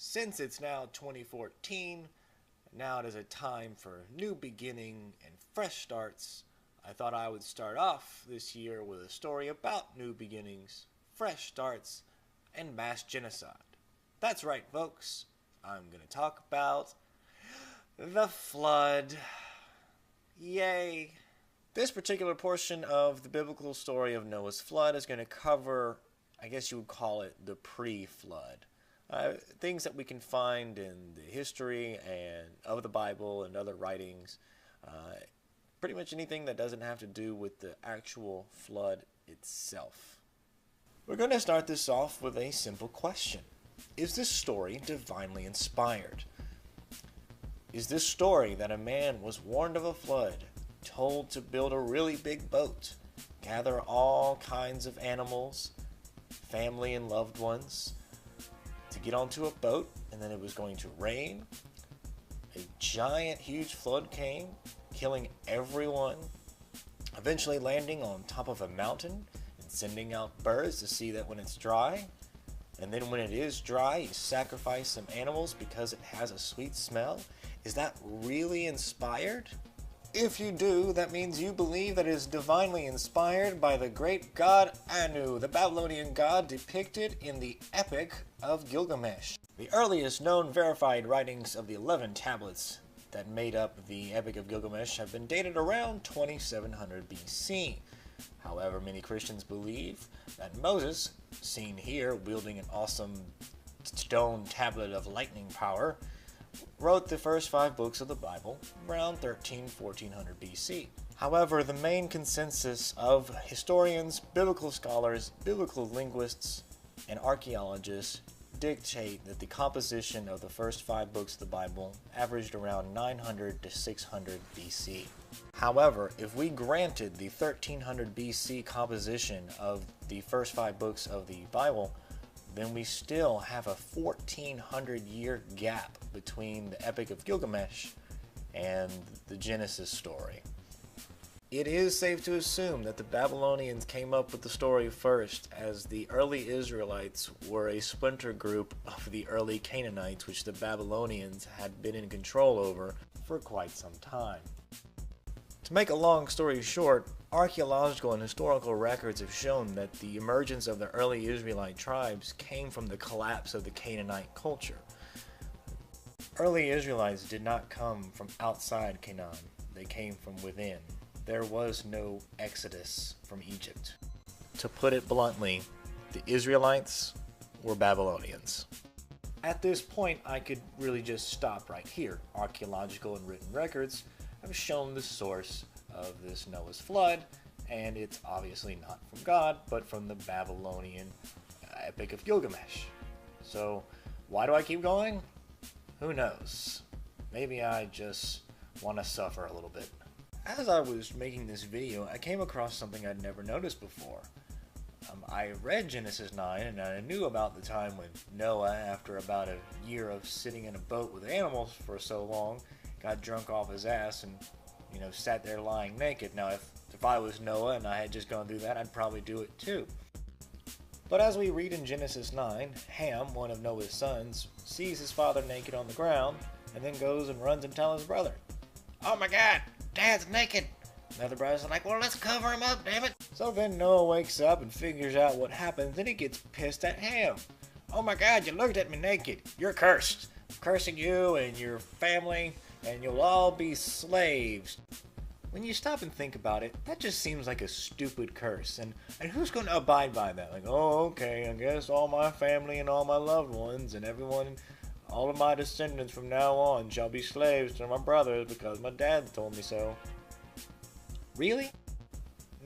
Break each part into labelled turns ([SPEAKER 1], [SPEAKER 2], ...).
[SPEAKER 1] Since it's now 2014, now it is a time for new beginning and fresh starts, I thought I would start off this year with a story about new beginnings, fresh starts, and mass genocide. That's right, folks. I'm going to talk about the flood. Yay. This particular portion of the biblical story of Noah's flood is going to cover, I guess you would call it, the pre-flood. Things that we can find in the history and of the Bible and other writings. Pretty much anything that doesn't have to do with the actual flood itself. We're going to start this off with a simple question. Is this story divinely inspired? Is this story that a man was warned of a flood, told to build a really big boat, gather all kinds of animals, family and loved ones, to get onto a boat, and then it was going to rain? A giant, huge flood came, killing everyone, eventually landing on top of a mountain and sending out birds to see that when it's dry. And then when it is dry, you sacrifice some animals because it has a sweet smell. Is that really inspired? If you do, that means you believe that it is divinely inspired by the great god Anu, the Babylonian god depicted in the Epic of Gilgamesh. The earliest known verified writings of the 11 tablets that made up the Epic of Gilgamesh have been dated around 2700 BC. However, many Christians believe that Moses, seen here wielding an awesome stone tablet of lightning power, wrote the first 5 books of the Bible around 1400 BC. However, the main consensus of historians, biblical scholars, biblical linguists, and archaeologists dictate that the composition of the first 5 books of the Bible averaged around 900 to 600 BC. However, if we granted the 1300 BC composition of the first 5 books of the Bible, then we still have a 1400-year gap between the Epic of Gilgamesh and the Genesis story. It is safe to assume that the Babylonians came up with the story first, as the early Israelites were a splinter group of the early Canaanites, which the Babylonians had been in control over for quite some time. To make a long story short, archaeological and historical records have shown that the emergence of the early Israelite tribes came from the collapse of the Canaanite culture. Early Israelites did not come from outside Canaan, they came from within. There was no exodus from Egypt. To put it bluntly, the Israelites were Babylonians. At this point, I could really just stop right here. Archaeological and written records have shown the source of this Noah's flood, and it's obviously not from God, but from the Babylonian Epic of Gilgamesh. So, why do I keep going? Who knows? Maybe I just want to suffer a little bit. As I was making this video, I came across something I'd never noticed before. I read Genesis 9, and I knew about the time when Noah, after about a year of sitting in a boat with animals for so long, got drunk off his ass and, sat there lying naked. Now, if I was Noah and I had just gone through that, I'd probably do it too. But as we read in Genesis 9, Ham, one of Noah's sons, sees his father naked on the ground, and then goes and runs and tells his brother, "Oh my God, Dad's naked!" The other brothers are like, "Well, let's cover him up, damn it!" So then Noah wakes up and figures out what happened, then he gets pissed at Ham. "Oh my God, you looked at me naked. You're cursed. I'm cursing you and your family, and you'll all be slaves." When you stop and think about it, that just seems like a stupid curse. And who's going to abide by that? Like, oh, okay, I guess all my family and all my loved ones and everyone, all of my descendants from now on shall be slaves to my brothers because my dad told me so. Really?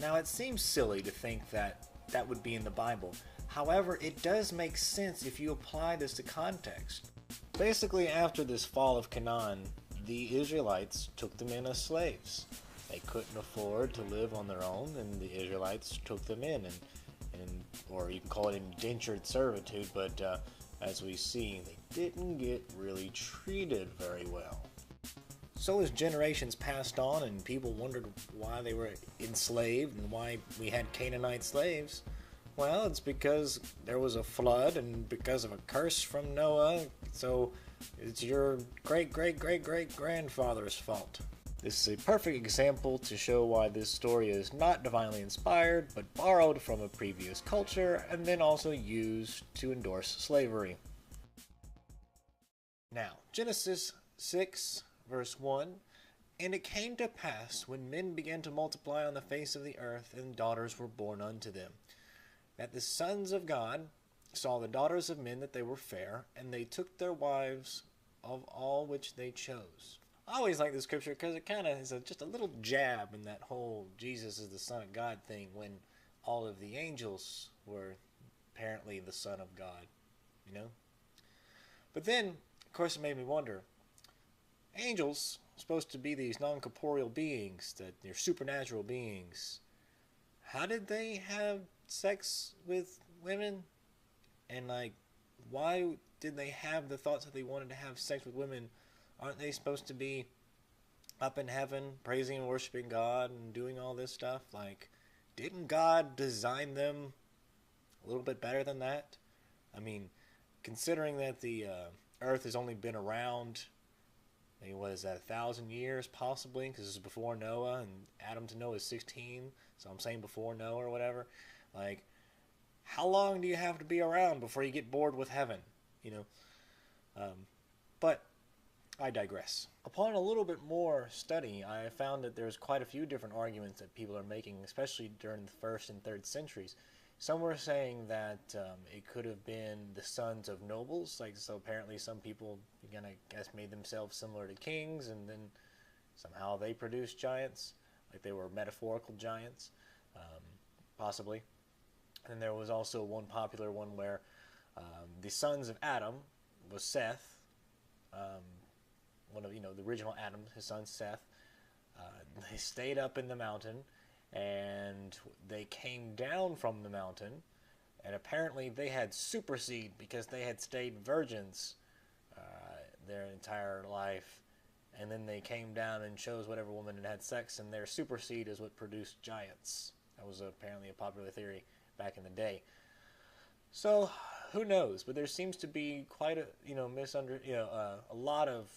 [SPEAKER 1] Now, it seems silly to think that that would be in the Bible. However, it does make sense if you apply this to context. Basically, after this fall of Canaan, the Israelites took the men as slaves. They couldn't afford to live on their own, and the Israelites took them in, or you can call it indentured servitude, but as we see, they didn't get really treated very well. So as generations passed on and people wondered why they were enslaved and why we had Canaanite slaves, Well, it's because there was a flood and because of a curse from Noah, so it's your great great great great grandfather's fault. This is a perfect example to show why this story is not divinely inspired, but borrowed from a previous culture and then also used to endorse slavery. Now, Genesis 6, verse 1. And it came to pass, when men began to multiply on the face of the earth, and daughters were born unto them, that the sons of God saw the daughters of men that they were fair, and they took their wives of all which they chose. I always like this scripture because it kind of is just a little jab in that whole Jesus is the Son of God thing, when all of the angels were apparently the Son of God, you know? But then, of course, it made me wonder, angels are supposed to be these non-corporeal beings, that they're supernatural beings. How did they have sex with women? And like, why did they have the thoughts that they wanted to have sex with women? Aren't they supposed to be up in heaven praising and worshiping God and doing all this stuff? Like, didn't God design them a little bit better than that? I mean, considering that the earth has only been around, I mean, what is that, 1,000 years possibly? Because this is before Noah, and Adam to Noah is 16, so I'm saying before Noah or whatever. Like, how long do you have to be around before you get bored with heaven? You know? But I digress. Upon a little bit more study, I found that there's quite a few different arguments that people are making, especially during the 1st and 3rd centuries. Some were saying that it could have been the sons of nobles, like, so apparently some people, again, I guess, made themselves similar to kings, and then somehow they produced giants, like they were metaphorical giants, possibly. And there was also one popular one where the sons of Adam was Seth, one of, the original Adam, his son Seth. They stayed up in the mountain, and they came down from the mountain, and apparently they had super seed because they had stayed virgins their entire life, and then they came down and chose whatever woman and had sex, and their super seed is what produced giants. That was apparently a popular theory back in the day. So who knows? But there seems to be quite a a lot of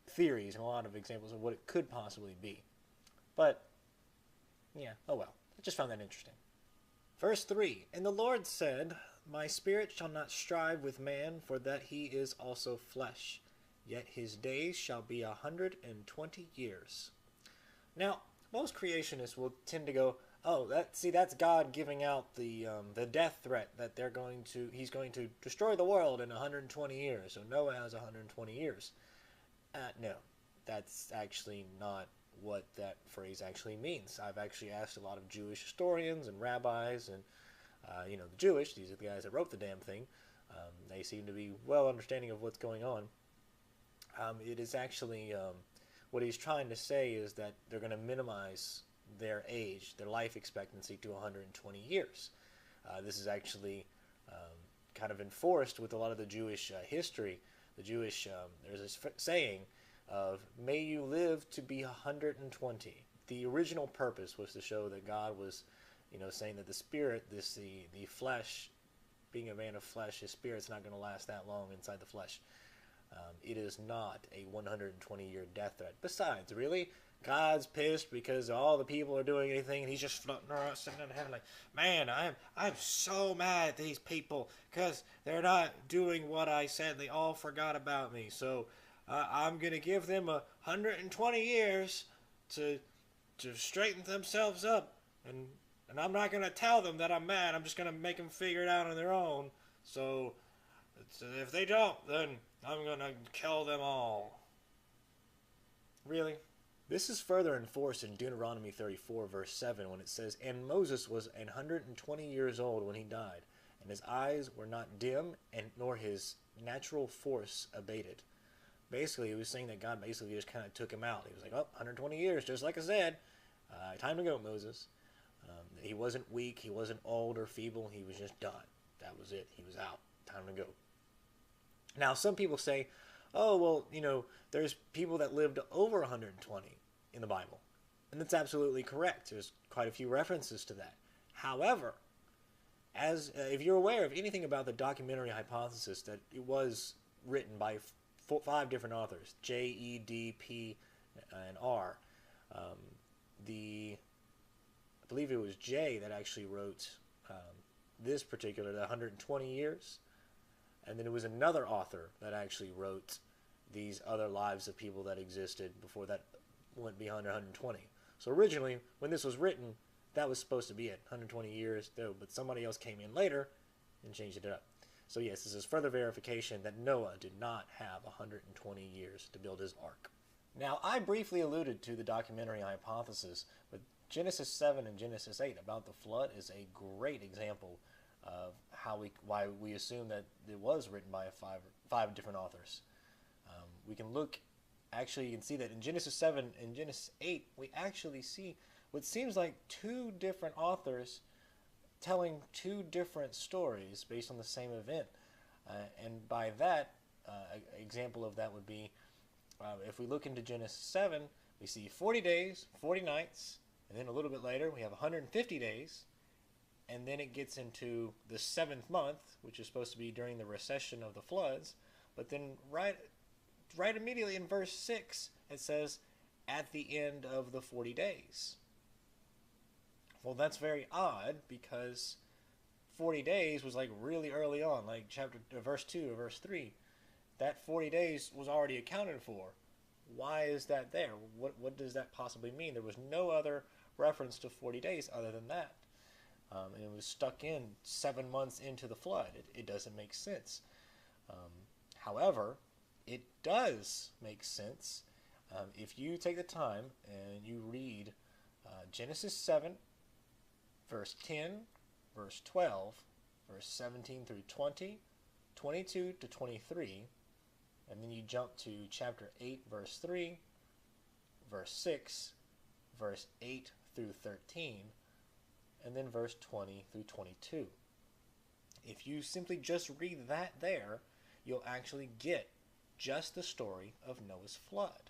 [SPEAKER 1] theories and a lot of examples of what it could possibly be. But yeah, oh well. I just found that interesting. Verse 3, And the Lord said, My spirit shall not strive with man, for that he is also flesh. Yet his days shall be 120 years. Now, most creationists will tend to go, oh, that's God giving out the death threat that he's going to destroy the world in 120 years. So Noah has 120 years. No, that's actually not what that phrase actually means. I've actually asked a lot of Jewish historians and rabbis, and the Jewish, these are the guys that wrote the damn thing. They seem to be well understanding of what's going on. It is actually what he's trying to say is that they're going to minimize their age, their life expectancy, to 120 years. This is actually kind of enforced with a lot of the Jewish history. The Jewish, there's this saying of, may you live to be 120. The original purpose was to show that God was, saying that the spirit, the flesh, being a man of flesh, his spirit's not going to last that long inside the flesh. It is not a 120-year death threat. Besides, really, God's pissed because all the people are doing anything, and he's just floating around, sitting in heaven like, man, I'm so mad at these people because they're not doing what I said. They all forgot about me. So I'm going to give them 120 years to straighten themselves up. And I'm not going to tell them that I'm mad. I'm just going to make them figure it out on their own. So if they don't, then I'm going to kill them all. Really? This is further enforced in Deuteronomy 34, verse 7, when it says, And Moses was 120 years old when he died, and his eyes were not dim, and nor his natural force abated. Basically, he was saying that God basically just kind of took him out. He was like, 120 years, just like I said. Time to go, Moses. He wasn't weak, he wasn't old or feeble, he was just done. That was it. He was out. Time to go. Now, some people say, oh, well, there's people that lived over 120 in the Bible. And that's absolutely correct. There's quite a few references to that. However, If you're aware of anything about the documentary hypothesis, that it was written by five different authors, J, E, D, P, and R. Um, I believe it was J that actually wrote this particular, the 120 years, and then it was another author that actually wrote these other lives of people that existed before that went beyond 120. So originally, when this was written, that was supposed to be it, 120 years, though, but somebody else came in later and changed it up. So yes, this is further verification that Noah did not have 120 years to build his ark. Now, I briefly alluded to the documentary hypothesis, but Genesis 7 and Genesis 8 about the flood is a great example of why we assume that it was written by five different authors. We can look, actually, you can see that in Genesis 7 and Genesis 8, we actually see what seems like two different authors telling two different stories based on the same event. And by that, example of that would be, if we look into Genesis 7, we see 40 days, 40 nights, and then a little bit later we have 150 days, and then it gets into the 7th month, which is supposed to be during the recession of the floods, but then right immediately in verse 6, it says, at the end of the 40 days. Well, that's very odd, because 40 days was like really early on, like verse 2 or verse 3. That 40 days was already accounted for. Why is that there? What does that possibly mean? There was no other reference to 40 days other than that. And it was stuck in 7 months into the flood. It doesn't make sense. However, it does make sense if you take the time and you read Genesis 7, verse 10, verse 12, verse 17 through 20, 22 to 23, and then you jump to chapter 8, verse 3, verse 6, verse 8 through 13, and then verse 20 through 22. If you simply just read that there, you'll actually get just the story of Noah's flood,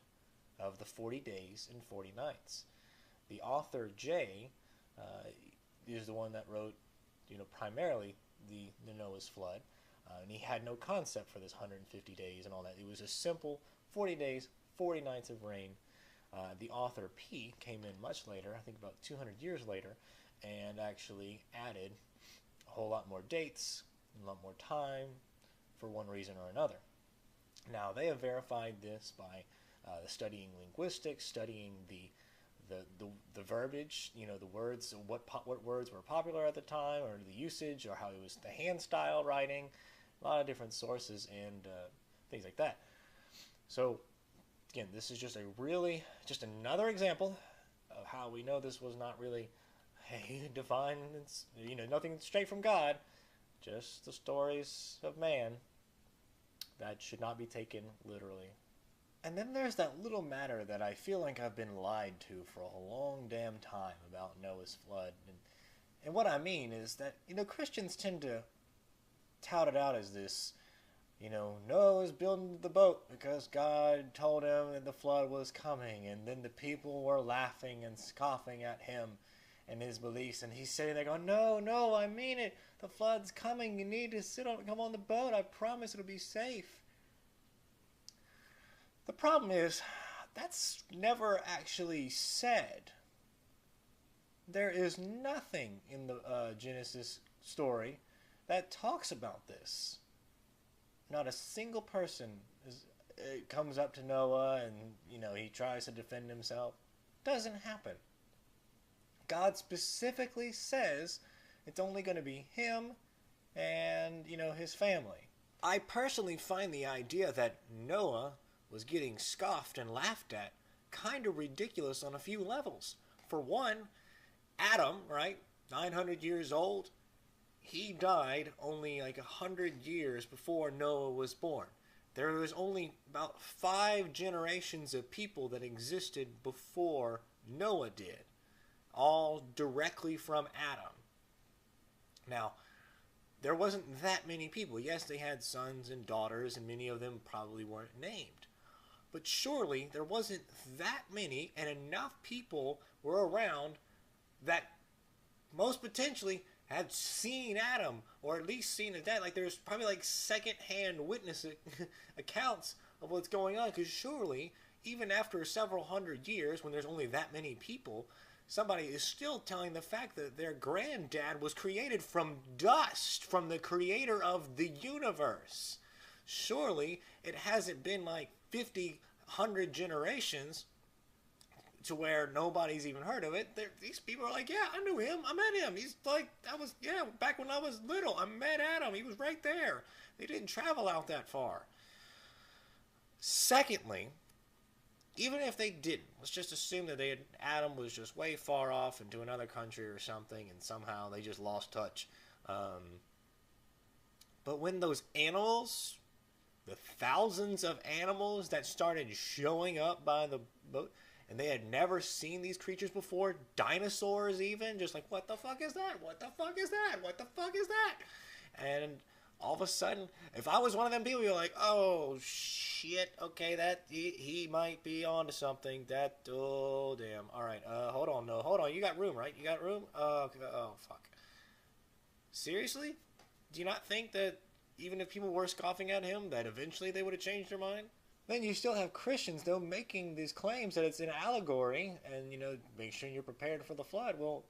[SPEAKER 1] of the 40 days and 40 nights. The author J is the one that wrote, primarily the Noah's flood, and he had no concept for this 150 days and all that. It was a simple 40 days, 40 nights of rain. The author P came in much later, I think about 200 years later, and actually added a whole lot more dates, a lot more time, for one reason or another. Now, they have verified this by studying linguistics, studying the verbiage, the words, what words were popular at the time, or the usage, or how it was the hand style writing, a lot of different sources and things like that. So, again, this is just another example of how we know this was not really divine, nothing straight from God, just the stories of man that should not be taken literally. And then there's that little matter that I feel like I've been lied to for a long damn time about Noah's flood. And what I mean is that, Christians tend to tout it out as this, Noah was building the boat because God told him that the flood was coming, and then the people were laughing and scoffing at him and his beliefs, and he's sitting there going, no, I mean it, the flood's coming, you need to come on the boat, I promise it'll be safe. The problem is, that's never actually said. There is nothing in the Genesis story that talks about this. Not a single person comes up to Noah and, he tries to defend himself. Doesn't happen. God specifically says it's only going to be him and, his family. I personally find the idea that Noah was getting scoffed and laughed at kind of ridiculous on a few levels. For one, Adam, right, 900 years old, he died only like 100 years before Noah was born. There was only about 5 generations of people that existed before Noah did, all directly from Adam. Now, there wasn't that many people. Yes, they had sons and daughters, and many of them probably weren't named. But surely there wasn't that many, and enough people were around that most potentially had seen Adam, or at least seen his dad. Like, there's probably like second-hand witness accounts of what's going on. Because surely, even after several hundred years, when there's only that many people, somebody is still telling the fact that their granddad was created from dust, from the creator of the universe. Surely, it hasn't been like 50, 100 generations to where nobody's even heard of it. These people are like, yeah, I knew him. I met him. He's like, back when I was little, I met Adam. He was right there. They didn't travel out that far. Secondly, even if they didn't, let's just assume that Adam was just way far off into another country or something, and somehow they just lost touch. But when those animals, the thousands of animals that started showing up by the boat, and they had never seen these creatures before, dinosaurs even, just like, what the fuck is that? What the fuck is that? What the fuck is that? And all of a sudden, if I was one of them people, you're like, oh, shit, okay, that, he might be onto something. Oh, damn. All right, hold on. You got room, right? You got room? Oh, fuck. Seriously? Do you not think that even if people were scoffing at him, that eventually they would have changed their mind? Then you still have Christians, though, making these claims that it's an allegory and, make sure you're prepared for the flood. Well,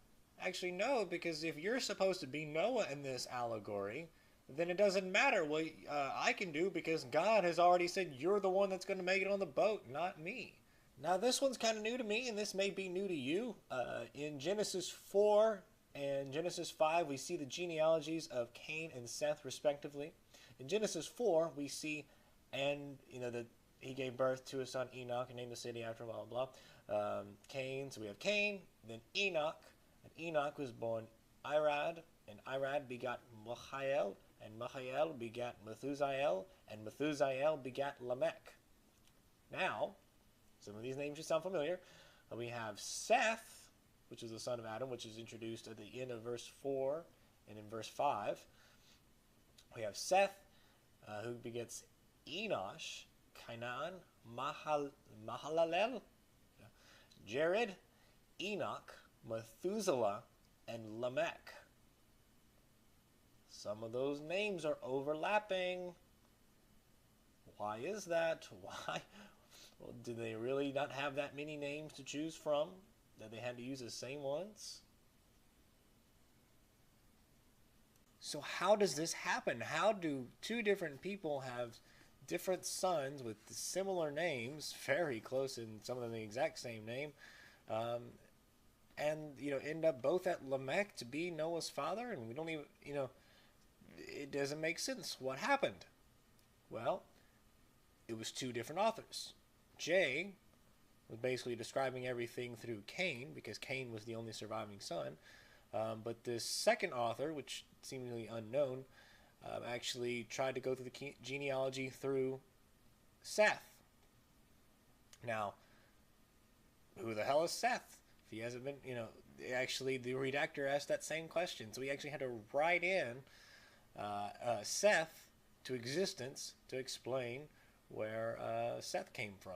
[SPEAKER 1] actually, no, because if you're supposed to be Noah in this allegory, then it doesn't matter what I can do, because God has already said you're the one that's going to make it on the boat, not me. Now, this one's kind of new to me, and this may be new to you. In Genesis 4 and Genesis 5, we see the genealogies of Cain and Seth, respectively. In Genesis 4, we see, that he gave birth to his son Enoch and named the city after him, blah, blah, blah. Cain, so we have Cain, then Enoch, and Enoch was born Irad, and Irad begot Mahael, and Mahael begat Methusael, and Methusael begat Lamech. Now, some of these names should sound familiar. We have Seth, which is the son of Adam, which is introduced at the end of verse 4 and in verse 5. We have Seth, who begets Enosh, Cainan, Mahalalel, Jared, Enoch, Methuselah, and Lamech. Some of those names are overlapping. Why is that? Why? Well, did they really not have that many names to choose from, that they had to use the same ones? So how does this happen? How do two different people have different sons with similar names, very close, and some of them the exact same name, and end up both at Lamech to be Noah's father? And we don't even, it doesn't make sense. What happened? Well, it was two different authors. Jay was basically describing everything through Cain, because Cain was the only surviving son. But this second author, which seemingly unknown, actually tried to go through the genealogy through Seth. Now, who the hell is Seth? If he hasn't been, actually the redactor asked that same question. So he actually had to write in Seth to existence to explain where Seth came from.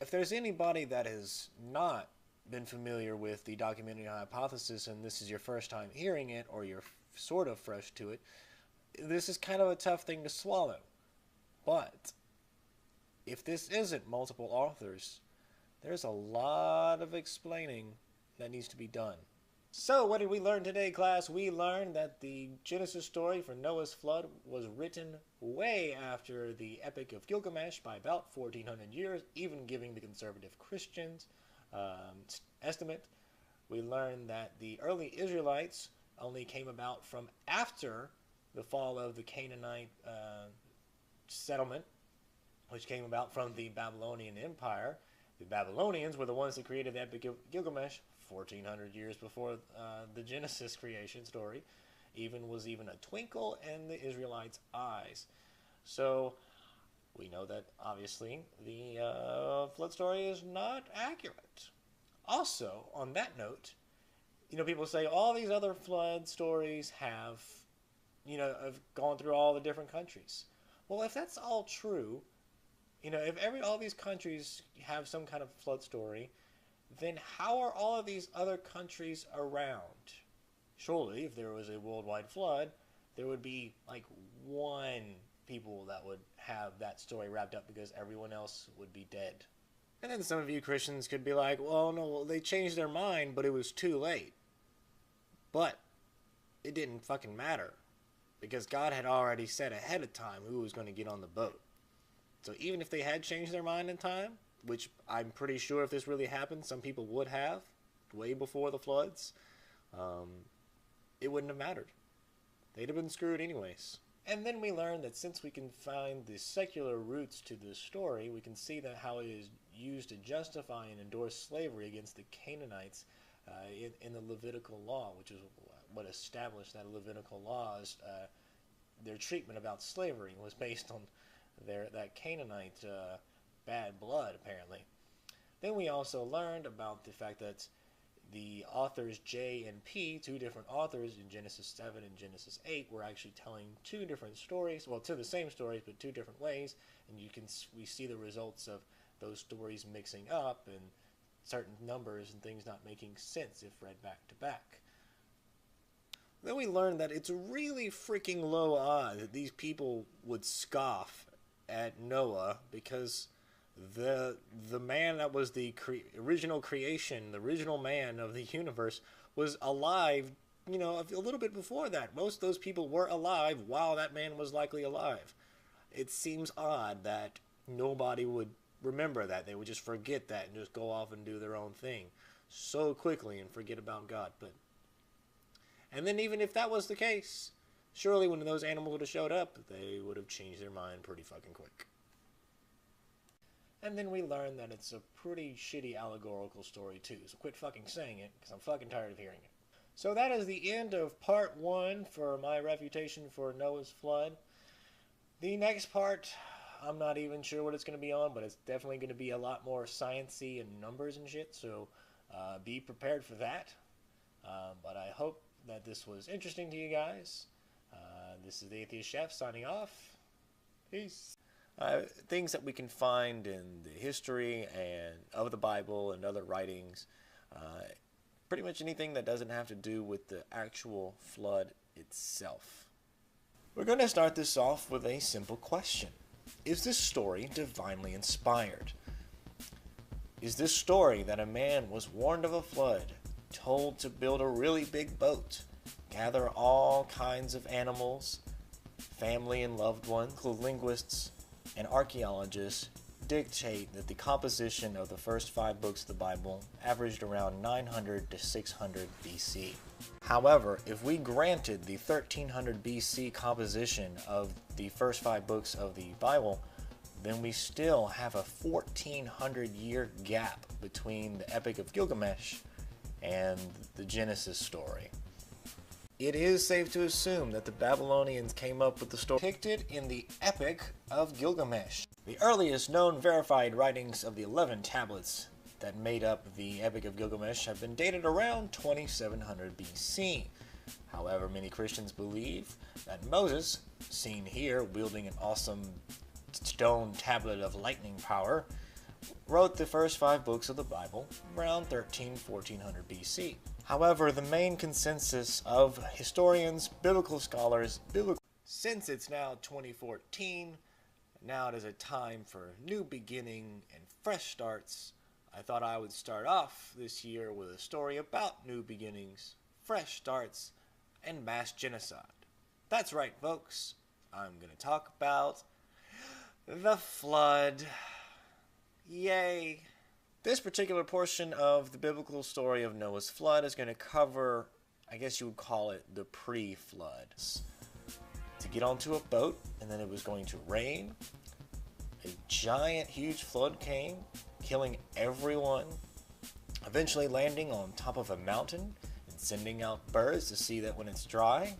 [SPEAKER 1] If there's anybody that has not been familiar with the documentary hypothesis, and this is your first time hearing it, or you're sort of fresh to it, this is kind of a tough thing to swallow. But if this isn't multiple authors, there's a lot of explaining that needs to be done. So what did we learn today, class? We learned that the Genesis story for Noah's flood was written way after the Epic of Gilgamesh by about 1400 years, even giving the conservative Christians estimate. We learned that the early Israelites only came about from after the fall of the Canaanite settlement, which came about from the Babylonian Empire. The Babylonians were the ones that created the Epic of Gilgamesh 1400 years before the Genesis creation story was even a twinkle in the Israelites' eyes. So we know that obviously the flood story is not accurate. Also, on that note, people say all these other flood stories have gone through all the different countries. Well, if that's all true, if all these countries have some kind of flood story, then how are all of these other countries around? Surely, if there was a worldwide flood, there would be like one people that would have that story wrapped up because everyone else would be dead. And then some of you Christians could be like, well, no, well, they changed their mind, but it was too late. But it didn't fucking matter because God had already said ahead of time who was going to get on the boat. So even if they had changed their mind in time, which I'm pretty sure if this really happened, some people would have, way before the floods, it wouldn't have mattered. They'd have been screwed anyways. And then we learned that since we can find the secular roots to this story, we can see that how it is used to justify and endorse slavery against the Canaanites in the Levitical law, which is what established that Levitical laws. Their treatment about slavery was based on that Canaanite bad blood, apparently. Then we also learned about the fact that the authors J and P, two different authors in Genesis 7 and Genesis 8, were actually telling two different stories, well, to the same stories, but two different ways, and we see the results of those stories mixing up and certain numbers and things not making sense if read back to back. Then we learned that it's really freaking low odds that these people would scoff at Noah because the man that was the original creation, the original man of the universe, was alive, you know, a little bit before that. Most of those people were alive while that man was likely alive. It seems odd that nobody would remember that. They would just forget that and just go off and do their own thing so quickly and forget about God. And then even if that was the case, surely when those animals would have showed up, they would have changed their mind pretty fucking quick. And then we learned that it's a pretty shitty allegorical story too, so quit fucking saying it, because I'm fucking tired of hearing it. So that is the end of part 1 for my refutation for Noah's flood. The next part, I'm not even sure what it's going to be on, but it's definitely going to be a lot more sciencey and numbers and shit, so be prepared for that. But I hope that this was interesting to you guys. This is the Atheist Chef signing off. Peace. Things that we can find in the history and of the Bible and other writings, pretty much anything that doesn't have to do with the actual flood itself. We're going to start this off with a simple question. Is this story divinely inspired? Is this story that a man was warned of a flood, told to build a really big boat, gather all kinds of animals, family and loved ones, linguists, and archaeologists dictate that the composition of the first 5 books of the Bible averaged around 900 to 600 BC. However, if we granted the 1300 BC composition of the first 5 books of the Bible, then we still have a 1400-year gap between the Epic of Gilgamesh and the Genesis story. It is safe to assume that the Babylonians came up with the story depicted in the Epic of Gilgamesh. The earliest known verified writings of the 11 tablets that made up the Epic of Gilgamesh have been dated around 2700 BC. However, many Christians believe that Moses, seen here wielding an awesome stone tablet of lightning power, wrote the first 5 books of the Bible around 1400 BC. However, the main consensus of historians, biblical scholars, since it's now 2014, now it is a time for new beginning and fresh starts, I thought I would start off this year with a story about new beginnings, fresh starts, and mass genocide. That's right, folks. I'm going to talk about the flood. Yay! This particular portion of the biblical story of Noah's flood is going to cover, I guess you would call it, the pre-flood. To get onto a boat, and then it was going to rain. A giant, huge flood came, killing everyone, eventually landing on top of a mountain and sending out birds to see that when it's dry.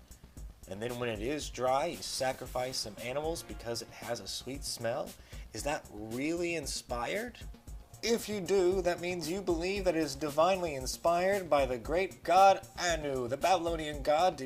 [SPEAKER 1] And then when it is dry, you sacrifice some animals because it has a sweet smell. Is that really inspired? If you do, that means you believe that it is divinely inspired by the great god Anu, the Babylonian god